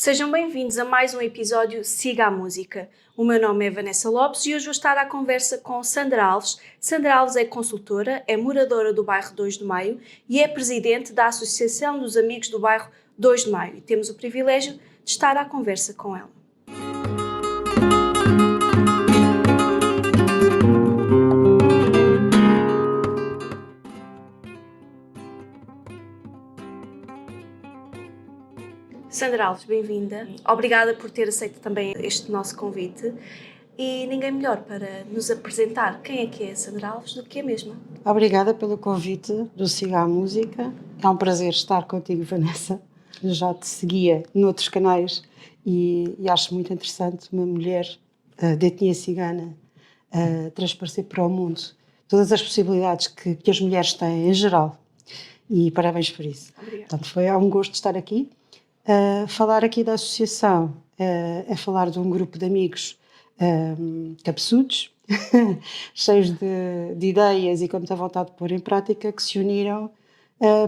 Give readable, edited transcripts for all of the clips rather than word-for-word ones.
Sejam bem-vindos a mais um episódio Siga a Música. O meu nome é Vanessa Lopes e hoje vou estar à conversa com Sandra Alves. Sandra Alves é consultora, é moradora do bairro 2 de Maio e é presidente da Associação dos Amigos do Bairro 2 de Maio. E temos o privilégio de estar à conversa com ela. Sandra Alves, bem-vinda. Obrigada por ter aceito também este nosso convite. E ninguém melhor para nos apresentar quem é Sandra Alves do que a mesma. Obrigada pelo convite do Siga a Música. É um prazer estar contigo, Vanessa. Eu já te seguia noutros canais e acho muito interessante uma mulher de etnia cigana transparecer para o mundo todas as possibilidades que as mulheres têm em geral. E parabéns por isso. Obrigada. Portanto, é um gosto estar aqui. Falar aqui da associação é falar de um grupo de amigos cabeçudos, cheios de ideias e com muita vontade de pôr em prática, que se uniram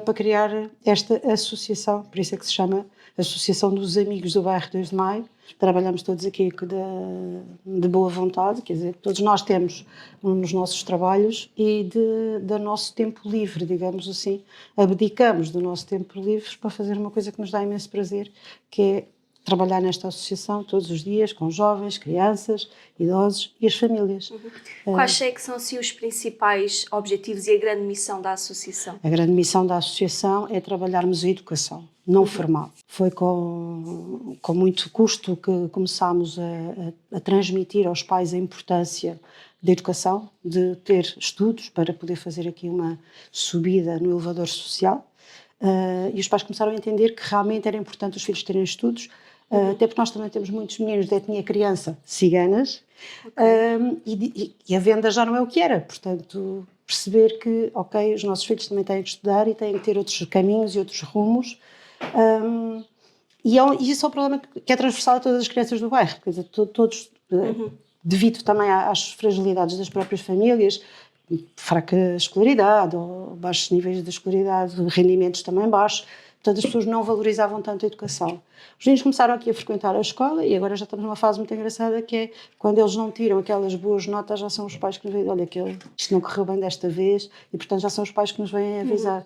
para criar esta associação, por isso é que se chama Associação dos Amigos do Bairro 2 de Maio. Trabalhamos todos aqui de boa vontade, quer dizer, todos nós temos nos nossos trabalhos e do nosso tempo livre, digamos assim, abdicamos do nosso tempo livre para fazer uma coisa que nos dá imenso prazer, que é trabalhar nesta associação todos os dias com jovens, crianças, idosos e as famílias. Quais é que são assim, os principais objetivos e a grande missão da associação? A grande missão da associação é trabalharmos a educação não formal. Foi com muito custo que começámos a transmitir aos pais a importância da educação, de ter estudos para poder fazer aqui uma subida no elevador social. E os pais começaram a entender que realmente era importante os filhos terem estudos, até porque nós também temos muitos meninos de etnia criança ciganas, e a venda já não é o que era, portanto perceber que, ok, os nossos filhos também têm que estudar e têm que ter outros caminhos e outros rumos, e isso é um problema que é transversal a todas as crianças do bairro, quer dizer, todos, devido também às fragilidades das próprias famílias, fraca escolaridade ou baixos níveis de escolaridade, rendimentos também baixos, portanto as pessoas não valorizavam tanto a educação. Os meninos começaram aqui a frequentar a escola e agora já estamos numa fase muito engraçada, que é quando eles não tiram aquelas boas notas, já são os pais que nos veem, olha, isto não correu bem desta vez, e portanto já são os pais que nos vêm avisar.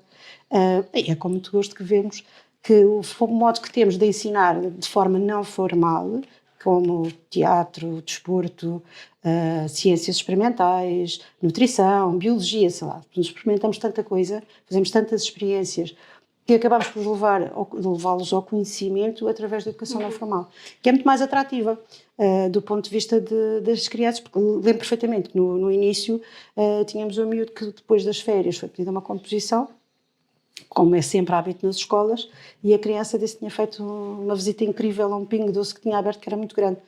E é com muito gosto que vemos que o modo que temos de ensinar de forma não formal, como teatro, desporto, ciências experimentais, nutrição, biologia, sei lá, experimentamos tanta coisa, fazemos tantas experiências, que acabamos por levá-los ao conhecimento através da educação não formal, que é muito mais atrativa do ponto de vista das crianças, porque lembro perfeitamente que no início tínhamos um miúdo que depois das férias foi pedida uma composição, como é sempre hábito nas escolas, e a criança disse que tinha feito uma visita incrível a um pingo doce que tinha aberto, que era muito grande,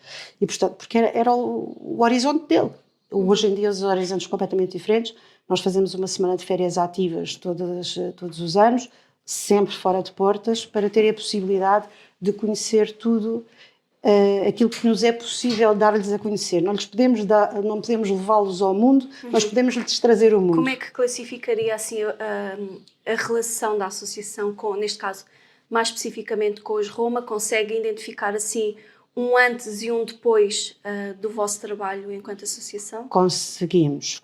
e portanto, porque era o horizonte dele. Hoje em dia os horizontes são completamente diferentes, nós fazemos uma semana de férias ativas todos os anos, sempre fora de portas, para terem a possibilidade de conhecer tudo aquilo que nos é possível dar-lhes a conhecer. Não podemos levá-los ao mundo, mas podemos lhes trazer o mundo. Como é que classificaria assim a relação da associação com, neste caso, mais especificamente com os Roma? Consegue identificar assim um antes e um depois do vosso trabalho enquanto associação? Conseguimos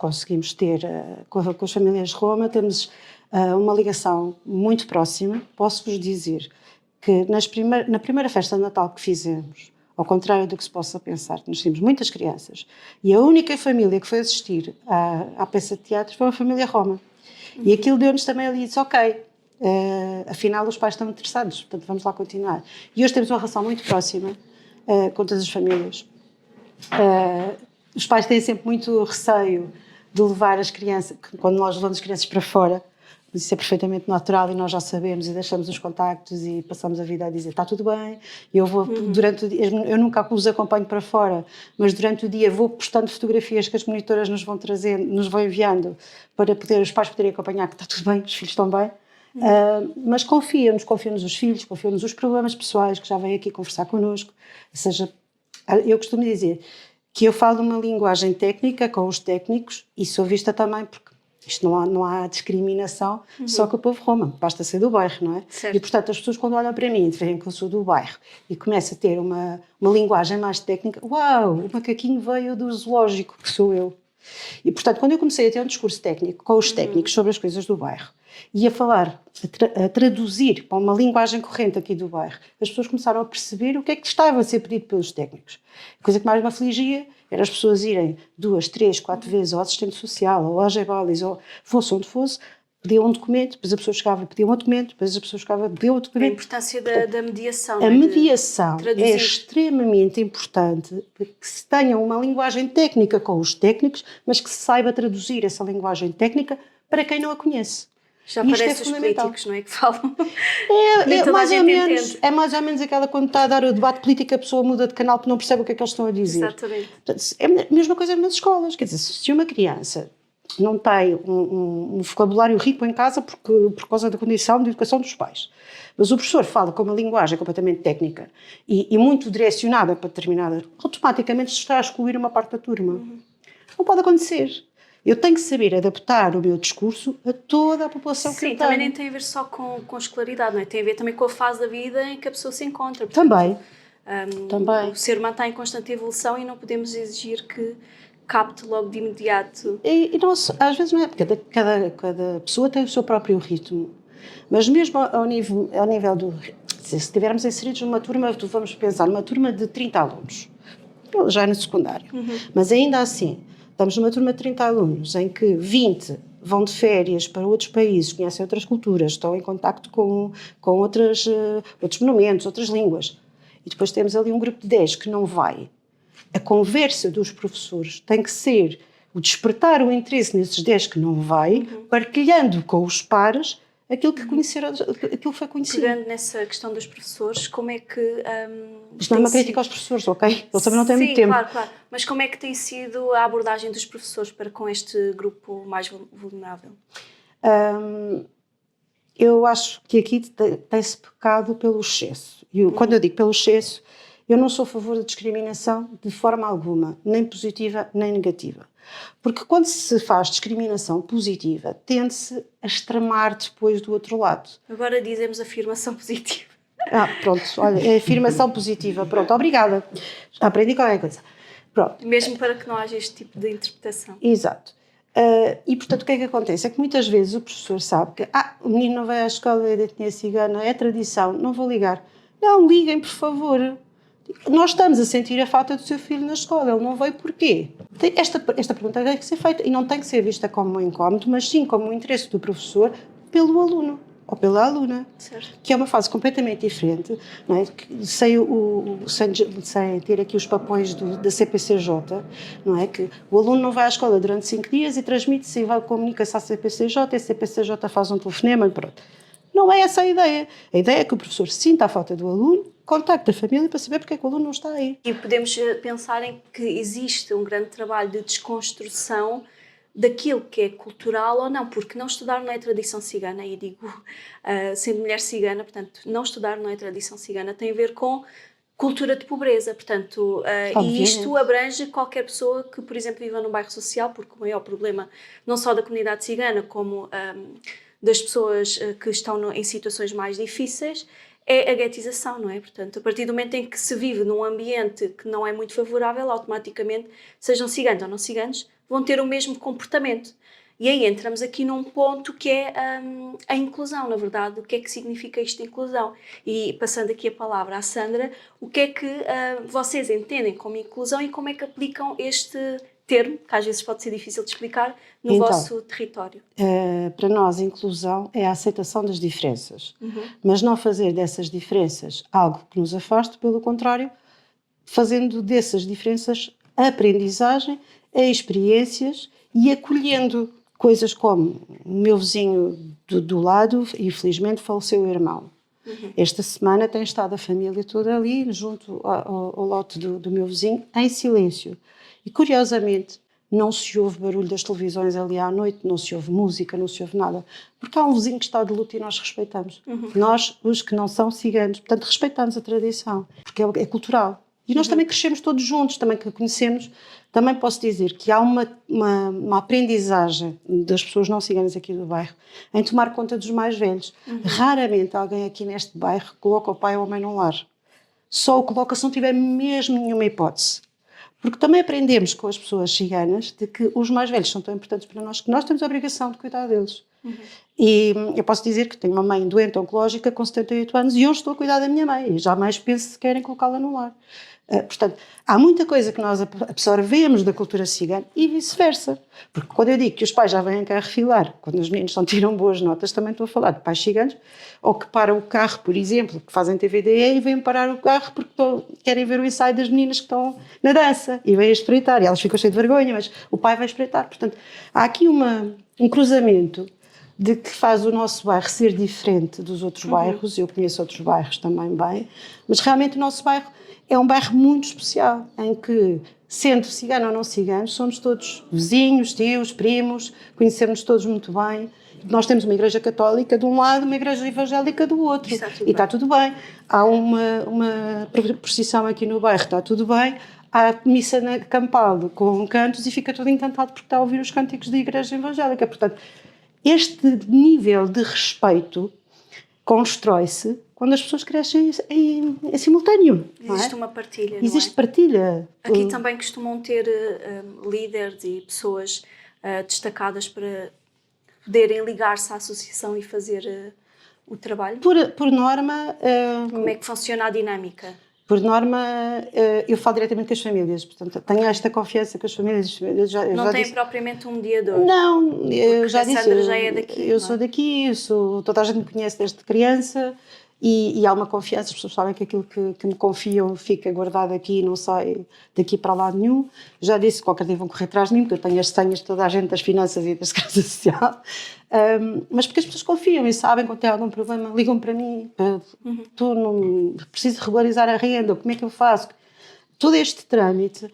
ter, com as famílias Roma, temos uma ligação muito próxima. Posso-vos dizer que na primeira festa de Natal que fizemos, ao contrário do que se possa pensar, nós tínhamos muitas crianças, e a única família que foi assistir à peça de teatro foi uma família Roma. E aquilo deu-nos também ali, disse, ok, afinal os pais estão interessados, portanto vamos lá continuar. E hoje temos uma relação muito próxima com todas as famílias. Os pais têm sempre muito receio de levar as crianças, quando nós levamos as crianças para fora, isso é perfeitamente natural e nós já sabemos e deixamos os contactos e passamos a vida a dizer está tudo bem, eu vou durante o dia, eu nunca os acompanho para fora, mas durante o dia vou postando fotografias que as monitoras nos vão trazendo, nos vão enviando para os pais poderem acompanhar que está tudo bem, os filhos estão bem. Mas confiam-nos os filhos, confiam-nos os problemas pessoais que já vêm aqui conversar connosco, ou seja, eu costumo dizer que eu falo uma linguagem técnica com os técnicos e sou vista também porque Isto não há discriminação só com o povo roma, basta ser do bairro, não é? Certo. E, portanto, as pessoas quando olham para mim e veem que eu sou do bairro e começam a ter uma linguagem mais técnica, uau, o macaquinho veio do zoológico, que sou eu. E, portanto, quando eu comecei a ter um discurso técnico com os técnicos sobre as coisas do bairro e a falar, a traduzir para uma linguagem corrente aqui do bairro, as pessoas começaram a perceber o que é que estava a ser pedido pelos técnicos. A coisa que mais me afligia era as pessoas irem 2, 3, 4 vezes ao assistente social, ou ao AGBALIS, ou fosse onde fosse, pediam um documento, depois a pessoa chegava e pedia um documento, depois a pessoa chegava e pedia outro documento. A importância da mediação. A mediação é extremamente importante que se tenha uma linguagem técnica com os técnicos, mas que se saiba traduzir essa linguagem técnica para quem não a conhece. Já Isto parece os políticos, não é? Que falam. É mais ou menos aquela quando está a dar o debate político, a pessoa muda de canal porque não percebe o que é que eles estão a dizer. Exatamente. É a mesma coisa nas escolas. Quer dizer, se uma criança não tem um vocabulário rico em casa por causa da condição de educação dos pais, mas o professor fala com uma linguagem completamente técnica e muito direcionada para determinada, automaticamente se está a excluir uma parte da turma. Não pode acontecer. Eu tenho que saber adaptar o meu discurso a toda a população que eu tenho. Sim, também nem tem a ver só com escolaridade, não é? Tem a ver também com a fase da vida em que a pessoa se encontra. Portanto, Também. O ser humano está em constante evolução e não podemos exigir que capte logo de imediato. E não, às vezes não é, porque cada pessoa tem o seu próprio ritmo. Mas mesmo ao nível do... Se estivermos inseridos numa turma, vamos pensar, numa turma de 30 alunos, já é no secundário, mas ainda assim... Estamos numa turma de 30 alunos, em que 20 vão de férias para outros países, conhecem outras culturas, estão em contacto com outros monumentos, outras línguas. E depois temos ali um grupo de 10 que não vai. A conversa dos professores tem que ser o despertar o interesse nesses 10 que não vai, partilhando com os pares aquilo que conheceram, aquilo foi conhecido. Pegando nessa questão dos professores, como é que... Isto não é uma crítica aos professores, ok? Eles também não têm muito tempo. Claro. Mas como é que tem sido a abordagem dos professores para com este grupo mais vulnerável? Eu acho que aqui tem-se pecado pelo excesso. E quando eu digo pelo excesso, eu não sou a favor da discriminação de forma alguma, nem positiva nem negativa. Porque quando se faz discriminação positiva, tende-se a extremar depois do outro lado. Agora dizemos afirmação positiva. Pronto, olha, é afirmação positiva. Pronto, obrigada. Já aprendi qualquer coisa. Pronto. Mesmo para que não haja este tipo de interpretação. Exato. E, portanto, o que é que acontece? É que muitas vezes o professor sabe que o menino não vai à escola, é da etnia cigana, é tradição, não vou ligar. Não, liguem, por favor. Nós estamos a sentir a falta do seu filho na escola, ele não veio porquê? Esta pergunta tem que ser feita e não tem que ser vista como um incómodo, mas sim como um interesse do professor pelo aluno ou pela aluna, certo. Que é uma fase completamente diferente, não é? Sem ter aqui os papões da CPCJ, não é? Que o aluno não vai à escola durante 5 dias e transmite-se e comunica-se à CPCJ e a CPCJ faz um telefonema e pronto. Não é essa a ideia. A ideia é que o professor sinta a falta do aluno, contacte a família para saber porque é que o aluno não está aí. E podemos pensar em que existe um grande trabalho de desconstrução daquilo que é cultural ou não, porque não estudar não é tradição cigana, e digo, sendo mulher cigana, portanto, não estudar não é tradição cigana, tem a ver com cultura de pobreza, portanto, e isto abrange qualquer pessoa que, por exemplo, viva num bairro social, porque o maior problema, não só da comunidade cigana, como das pessoas que estão em situações mais difíceis, é a guetização, não é? Portanto, a partir do momento em que se vive num ambiente que não é muito favorável, automaticamente, sejam ciganos ou não ciganos, vão ter o mesmo comportamento. E aí entramos aqui num ponto que é a inclusão, na verdade. O que é que significa isto de inclusão? E passando aqui a palavra à Sandra, o que é que vocês entendem como inclusão e como é que aplicam este termo, que às vezes pode ser difícil de explicar, no vosso território? Para nós, inclusão é a aceitação das diferenças, mas não fazer dessas diferenças algo que nos afaste, pelo contrário, fazendo dessas diferenças a aprendizagem, a experiências e acolhendo coisas como o meu vizinho do lado, infelizmente, faleceu o irmão. Esta semana tem estado a família toda ali, junto ao lote do meu vizinho, em silêncio. E, curiosamente, não se ouve barulho das televisões ali à noite, não se ouve música, não se ouve nada. Porque há um vizinho que está de luto e nós respeitamos. Nós, os que não são ciganos, portanto, respeitamos a tradição, porque é cultural. E nós também crescemos todos juntos, também que conhecemos. Também posso dizer que há uma aprendizagem das pessoas não ciganas aqui do bairro em tomar conta dos mais velhos. Raramente alguém aqui neste bairro coloca o pai ou a mãe num lar. Só o coloca se não tiver mesmo nenhuma hipótese. Porque também aprendemos com as pessoas ciganas de que os mais velhos são tão importantes para nós que nós temos a obrigação de cuidar deles. E eu posso dizer que tenho uma mãe doente oncológica com 78 anos e hoje estou a cuidar da minha mãe e jamais penso se querem colocá-la no lar. Portanto, há muita coisa que nós absorvemos da cultura cigana e vice-versa. Porque quando eu digo que os pais já vêm cá refilar, quando os meninos não tiram boas notas, também estou a falar de pais ciganos, ou que param o carro, por exemplo, que fazem TVDE e vêm parar o carro porque querem ver o ensaio das meninas que estão na dança e vêm espreitar. E elas ficam cheias de vergonha, mas o pai vai espreitar. Portanto, há aqui um cruzamento de que faz o nosso bairro ser diferente dos outros bairros. Eu conheço outros bairros também bem, mas realmente o nosso bairro é um bairro muito especial, em que, sendo cigano ou não cigano, somos todos vizinhos, tios, primos, conhecemos todos muito bem. Nós temos uma igreja católica de um lado, uma igreja evangélica do outro. E está tudo bem. Há uma procissão aqui no bairro, está tudo bem. Há missa na Campal com cantos e fica todo encantado porque está a ouvir os cânticos da igreja evangélica. Portanto, este nível de respeito constrói-se quando as pessoas crescem em simultâneo. Existe uma partilha, Existe não é? partilha. Aqui também costumam ter líderes e pessoas destacadas para poderem ligar-se à associação e fazer o trabalho. Por norma... Como é que funciona a dinâmica? Por norma, eu falo diretamente com as famílias, portanto, tenho esta confiança com as famílias. Não tem propriamente um mediador? Não, eu já disse. A Sandra já é daqui. Eu sou daqui, toda a gente me conhece desde criança e há uma confiança, as pessoas sabem que aquilo que me confiam fica guardado aqui e não sai daqui para lado nenhum. Já disse que qualquer dia vão correr atrás de mim, porque eu tenho as senhas de toda a gente das finanças e da Segurança Social. Mas porque as pessoas confiam e sabem quando tem algum problema, ligam para mim, tu não preciso regularizar a renda, como é que eu faço? Todo este trâmite,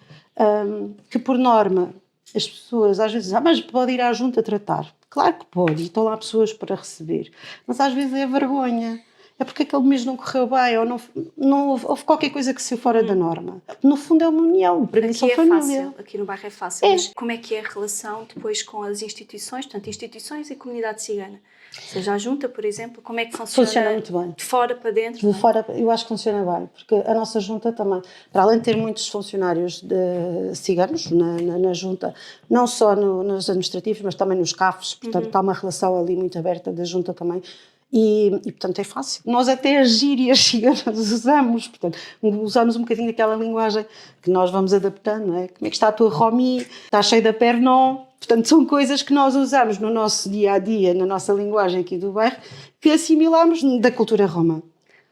que por norma as pessoas às vezes dizem, mas pode ir à junta tratar. Claro que pode, e estão lá pessoas para receber, mas às vezes é vergonha. É porque aquele mês não correu bem, ou não houve qualquer coisa que saiu fora da norma. No fundo é uma união, para mim são família. Fácil, aqui no bairro é fácil, mas como é que é a relação depois com as instituições, portanto, instituições e comunidade cigana? Ou seja, a junta, por exemplo, como é que funciona? Funciona muito bem. De fora para dentro? De fora, eu acho que funciona bem, porque a nossa junta também, para além de ter muitos funcionários ciganos na junta, não só nos administrativos, mas também nos CAFs, portanto está uma relação ali muito aberta da junta também. E, portanto, é fácil. Nós até as gírias ciganas usamos, portanto, usamos um bocadinho aquela linguagem que nós vamos adaptando, não é? Como é que está a tua Romi? Está cheia da perna? Portanto, são coisas que nós usamos no nosso dia-a-dia, na nossa linguagem aqui do bairro, que assimilamos da cultura roma.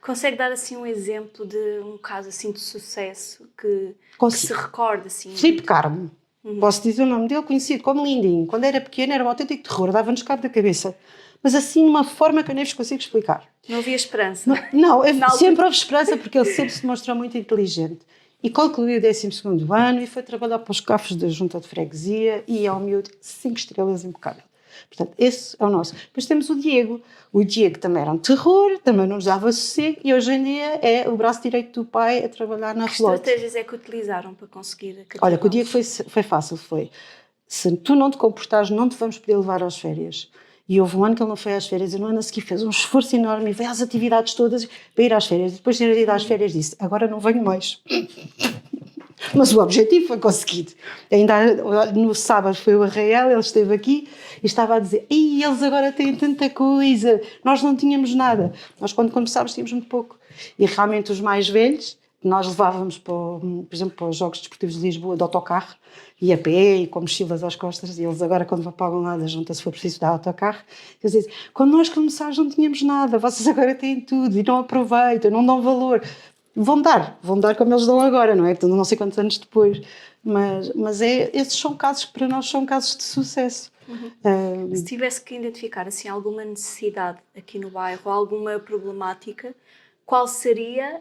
Consegue dar, assim, um exemplo de um caso, assim, de sucesso que se recorda, assim? Filipe Carmo. Posso dizer o nome dele, conhecido como Lindinho. Quando era pequeno era um autêntico terror, dava-nos cabo da cabeça. Mas assim, de uma forma que eu nem vos consigo explicar. Não havia esperança? Não, sempre houve esperança, porque ele sempre se demonstrou muito inteligente. E concluiu o 12º ano e foi trabalhar para os CAFs da Junta de Freguesia e é um miúdo 5 estrelas impecável. Portanto, esse é o nosso. Depois temos o Diego. O Diego também era um terror, também não nos dava sossego e hoje em dia é o braço direito do pai a trabalhar na Relote. Que estratégias é que utilizaram para conseguir... Olha, com o Diego foi fácil, foi. Se tu não te comportares, não te vamos poder levar às férias. E houve um ano que ele não foi às férias e no ano a seguir fez um esforço enorme e veio às atividades todas para ir às férias. E depois de ter ido às férias disse, agora não venho mais. Mas o objetivo foi conseguido. Ainda no sábado foi o Arraial, ele esteve aqui e estava a dizer, ei, eles agora têm tanta coisa, nós não tínhamos nada. Nós quando começámos tínhamos muito pouco. E realmente os mais velhos, nós levávamos, por exemplo, para os Jogos Desportivos de Lisboa, de autocarro, e a pé, e com mochilas às costas, e eles agora, quando vão para algum lado, juntam se for preciso dar autocarro, eles dizem, quando nós começámos não tínhamos nada, vocês agora têm tudo, e não aproveitam, não dão valor. Vão dar como eles dão agora, não é? Então, não sei quantos anos depois, mas esses são casos que para nós são casos de sucesso. Se tivesse que identificar assim, alguma necessidade aqui no bairro, alguma problemática, qual seria...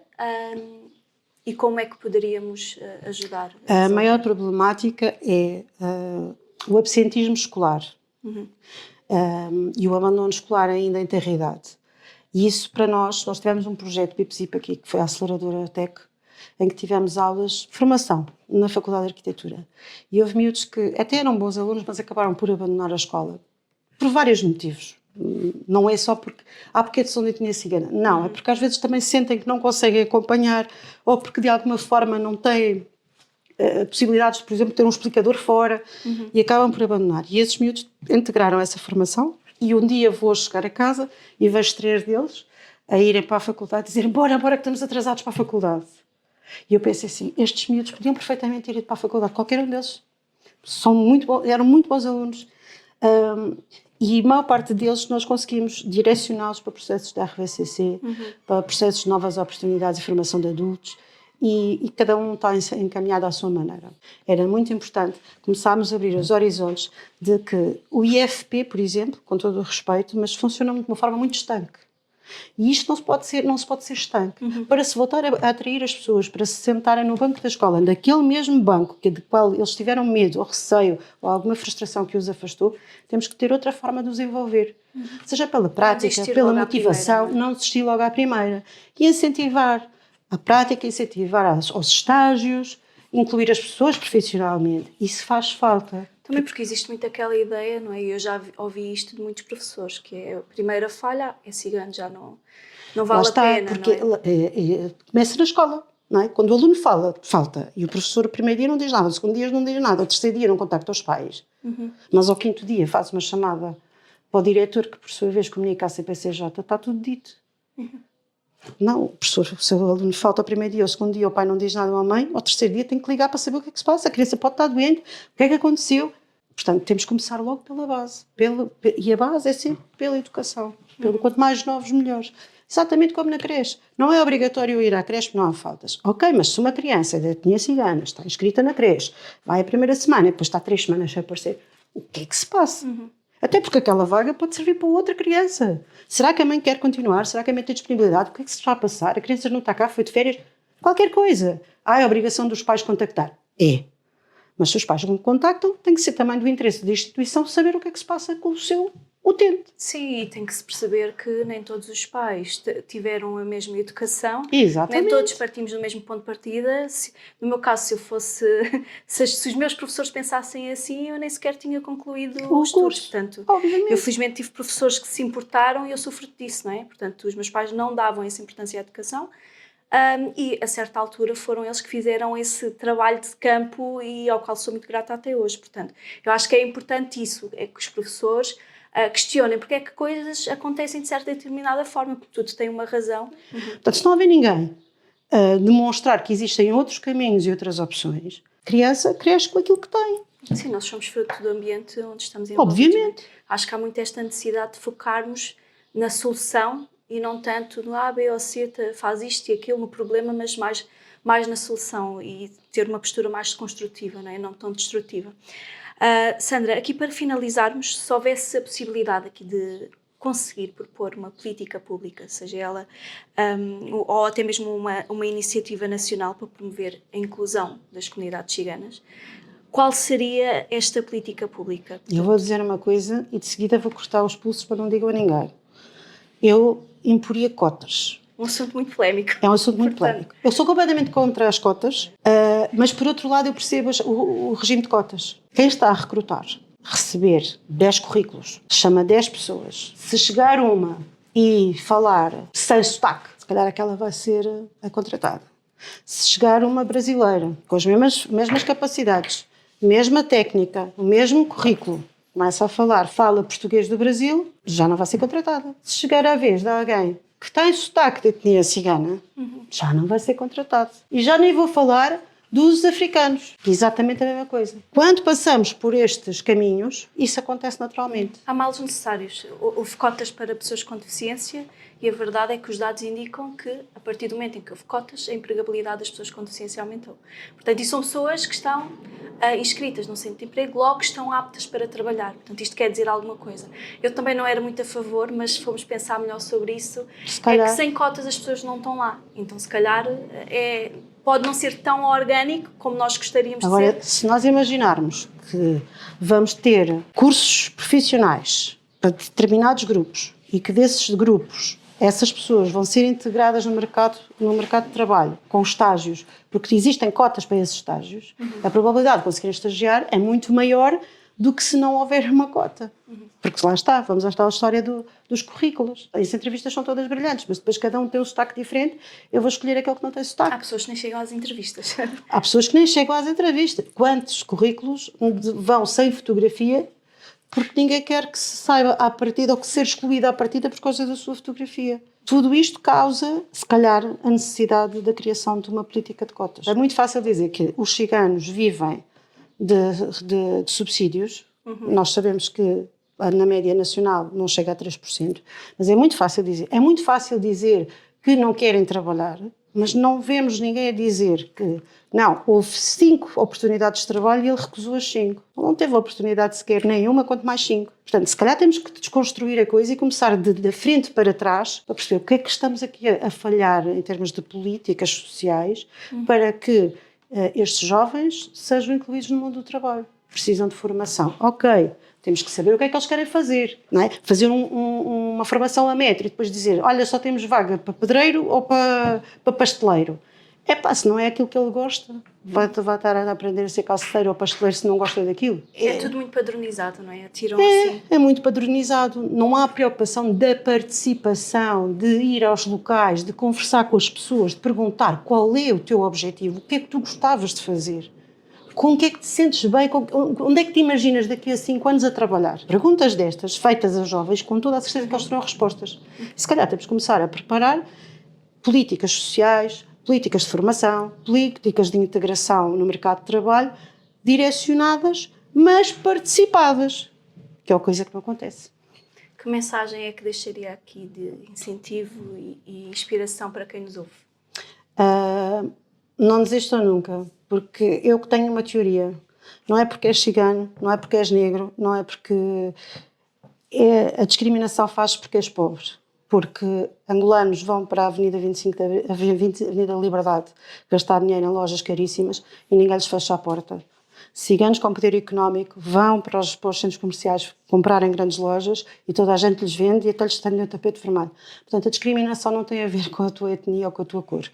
E como é que poderíamos ajudar? A maior problemática é o absentismo escolar e o abandono escolar ainda em tenra idade. E isso para nós tivemos um projeto BIPSIP aqui, que foi a aceleradora TEC, em que tivemos aulas de formação na Faculdade de Arquitetura. E houve miúdos que até eram bons alunos, mas acabaram por abandonar a escola, por vários motivos. Não é só porque são de etnia cigana. Não, é porque às vezes também sentem que não conseguem acompanhar, ou porque de alguma forma não têm possibilidades de, por exemplo, ter um explicador fora, e acabam por abandonar. E esses miúdos integraram essa formação, e um dia vou chegar a casa e vejo 3 deles a irem para a faculdade e dizerem: bora que estamos atrasados para a faculdade. E eu pensei assim, estes miúdos podiam perfeitamente ter ido para a faculdade, qualquer um deles. Eram muito bons alunos. E a maior parte deles nós conseguimos direcioná-los para processos da RVCC, para processos de novas oportunidades e formação de adultos, e cada um está encaminhado à sua maneira. Era muito importante começarmos a abrir os horizontes de que o IFP, por exemplo, com todo o respeito, mas funciona de uma forma muito estanque. E isto não se pode ser estanque. Para se voltar a atrair as pessoas, para se sentarem no banco da escola, daquele mesmo banco de qual eles tiveram medo ou receio ou alguma frustração que os afastou, temos que ter outra forma de os envolver. Seja pela prática, pela motivação, não desistir logo à primeira. E incentivar a prática, incentivar aos estágios, incluir as pessoas profissionalmente. Isso faz falta. Também porque existe muito aquela ideia, não é? Eu já ouvi isto de muitos professores, que é a primeira falha, é cigano, já não vale a pena, porque não é? Começa na escola, não é? Quando o aluno falta, e o professor o primeiro dia não diz nada, o segundo dia não diz nada, o terceiro dia não contacta os pais, mas ao quinto dia faz uma chamada para o diretor, que por sua vez comunica à CPCJ, está tudo dito. Não, o professor, se o aluno falta ao primeiro dia, ao segundo dia o pai não diz nada à mãe, ao terceiro dia tem que ligar para saber o que é que se passa, a criança pode estar doente, o que é que aconteceu. Portanto, temos que começar logo pela base. E a base é sempre pela educação. Quanto mais novos, melhores. Exatamente como na creche. Não é obrigatório ir à creche porque não há faltas. Ok, mas se uma criança de etnia cigana está inscrita na creche, vai a primeira semana e depois está 3 semanas sem aparecer, o que é que se passa? Até porque aquela vaga pode servir para outra criança. Será que a mãe quer continuar? Será que a mãe tem disponibilidade? O que é que se está a passar? A criança não está cá, foi de férias? Qualquer coisa. É a obrigação dos pais contactar. É. Mas se os pais não contactam, tem que ser também do interesse da instituição saber o que é que se passa com o seu utente. Sim, e tem que se perceber que nem todos os pais tiveram a mesma educação. Exatamente. Nem todos partimos do mesmo ponto de partida. No meu caso, se eu fosse... se os meus professores pensassem assim, eu nem sequer tinha concluído os estudos. Portanto, obviamente. Eu felizmente tive professores que se importaram e eu sofro disso, não é? Portanto, os meus pais não davam essa importância à educação. E a certa altura foram eles que fizeram esse trabalho de campo e ao qual sou muito grata até hoje. Portanto, eu acho que é importante isso, é que os professores questionem porque é que coisas acontecem de certa e determinada forma, porque tudo tem uma razão. Portanto, se não houver ninguém demonstrar que existem outros caminhos e outras opções, a criança cresce com aquilo que tem. Sim, nós somos fruto do ambiente onde estamos envolvidos. Obviamente. Acho que há muito esta necessidade de focarmos na solução e não tanto no A, B ou C, faz isto e aquilo, no problema, mas mais na solução e ter uma postura mais construtiva, não é? Não tão destrutiva. Sandra, aqui para finalizarmos, se houvesse a possibilidade aqui de conseguir propor uma política pública, seja ela ou até mesmo uma iniciativa nacional para promover a inclusão das comunidades ciganas, qual seria esta política pública? Eu vou dizer uma coisa e de seguida vou cortar os pulsos para não digo a ninguém. Eu imporia cotas. Um assunto muito polémico. É um assunto muito polémico. Eu sou completamente contra as cotas, mas por outro lado eu percebo o regime de cotas. Quem está a recrutar, receber 10 currículos, chama 10 pessoas. Se chegar uma e falar sem sotaque, se calhar aquela vai ser a contratada. Se chegar uma brasileira, com as mesmas capacidades, mesma técnica, o mesmo currículo, começa a fala português do Brasil, já não vai ser contratada. Se chegar à vez de alguém que tem sotaque de etnia cigana, já não vai ser contratado. E já nem vou falar dos africanos, exatamente a mesma coisa. Quando passamos por estes caminhos, isso acontece naturalmente. Há males necessários. Houve cotas para pessoas com deficiência e a verdade é que os dados indicam que, a partir do momento em que houve cotas, a empregabilidade das pessoas com deficiência aumentou. Portanto, e são pessoas que estão inscritas no centro de emprego, logo estão aptas para trabalhar. Portanto, isto quer dizer alguma coisa. Eu também não era muito a favor, mas se formos pensar melhor sobre isso, é que sem cotas as pessoas não estão lá. Então, se calhar, pode não ser tão orgânico como nós gostaríamos de ser. Agora, se nós imaginarmos que vamos ter cursos profissionais para determinados grupos e que desses grupos essas pessoas vão ser integradas no mercado de trabalho, com estágios, porque existem cotas para esses estágios, a probabilidade de conseguirem estagiar é muito maior do que se não houver uma cota. Porque lá está, vamos à tal história dos currículos. As entrevistas são todas brilhantes, mas depois cada um tem um sotaque diferente, eu vou escolher aquele que não tem sotaque. Há pessoas que nem chegam às entrevistas. Há pessoas que nem chegam às entrevistas. Quantos currículos vão sem fotografia porque ninguém quer que se saiba à partida ou que ser excluída à partida por causa da sua fotografia? Tudo isto causa, se calhar, a necessidade da criação de uma política de cotas. É muito fácil dizer que os ciganos vivem de subsídios. Nós sabemos que na média nacional não chega a 3%, mas é muito fácil dizer que não querem trabalhar, mas não vemos ninguém a dizer que não, houve 5 oportunidades de trabalho e ele recusou as 5. Não teve oportunidade sequer nenhuma, quanto mais 5. Portanto, se calhar temos que desconstruir a coisa e começar de frente para trás para perceber o que é que estamos aqui a falhar em termos de políticas sociais para que estes jovens sejam incluídos no mundo do trabalho. Precisam de formação. Ok, temos que saber o que é que eles querem fazer. Não é? Fazer uma formação a metro e depois dizer, olha, só temos vaga para pedreiro ou para pasteleiro. Se não é aquilo que ele gosta, vai estar a aprender a ser calceteiro ou pasteleiro se não gosta daquilo. É tudo muito padronizado, não é? Atiram assim. É muito padronizado. Não há preocupação da participação, de ir aos locais, de conversar com as pessoas, de perguntar qual é o teu objetivo, o que é que tu gostavas de fazer. Com o que é que te sentes bem? Onde é que te imaginas daqui a 5 anos a trabalhar? Perguntas destas, feitas a jovens, com toda a certeza que eles terão respostas. E se calhar temos que começar a preparar políticas sociais, políticas de formação, políticas de integração no mercado de trabalho, direcionadas, mas participadas, que é uma coisa que não acontece. Que mensagem é que deixaria aqui de incentivo e inspiração para quem nos ouve? Não desistam nunca, porque eu que tenho uma teoria. Não é porque és cigano, não é porque és negro, não é porque... a discriminação faz porque és pobre. Porque angolanos vão para a Avenida 25 Avenida Liberdade gastar dinheiro em lojas caríssimas e ninguém lhes fecha a porta. Ciganos com poder económico vão para os centros comerciais comprar em grandes lojas e toda a gente lhes vende e até lhes estende o tapete vermelho. Portanto, a discriminação não tem a ver com a tua etnia ou com a tua cor.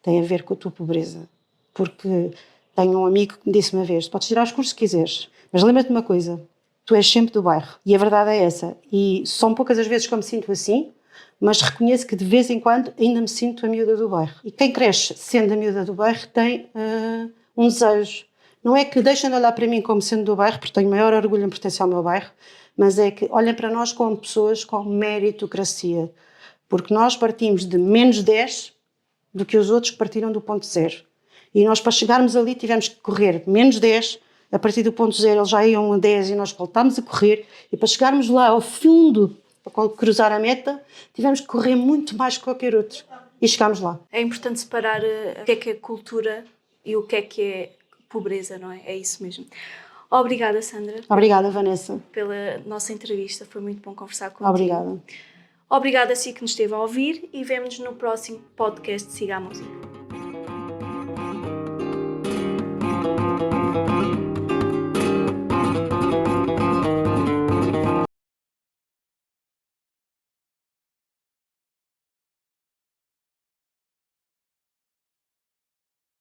Tem a ver com a tua pobreza. Porque tenho um amigo que me disse uma vez, podes tirar os cursos que quiseres, mas lembra-te de uma coisa, tu és sempre do bairro. E a verdade é essa. E são poucas as vezes que eu me sinto assim, mas reconheço que de vez em quando ainda me sinto a miúda do bairro. E quem cresce sendo a miúda do bairro tem um desejo. Não é que deixem de olhar para mim como sendo do bairro, porque tenho maior orgulho em pertencer ao meu bairro, mas é que olhem para nós como pessoas com meritocracia. Porque nós partimos de menos 10 do que os outros que partiram do ponto zero. E nós, para chegarmos ali, tivemos que correr menos 10, a partir do ponto zero eles já iam a 10 e nós voltámos a correr, e para chegarmos lá ao fundo, para cruzar a meta, tivemos que correr muito mais que qualquer outro. E chegámos lá. É importante separar o que é cultura e o que é pobreza, não é? É isso mesmo. Obrigada, Sandra. Obrigada, Vanessa. Pela nossa entrevista. Foi muito bom conversar contigo. Obrigada. Obrigada a si que nos esteve a ouvir e vemo-nos no próximo podcast Siga a Música.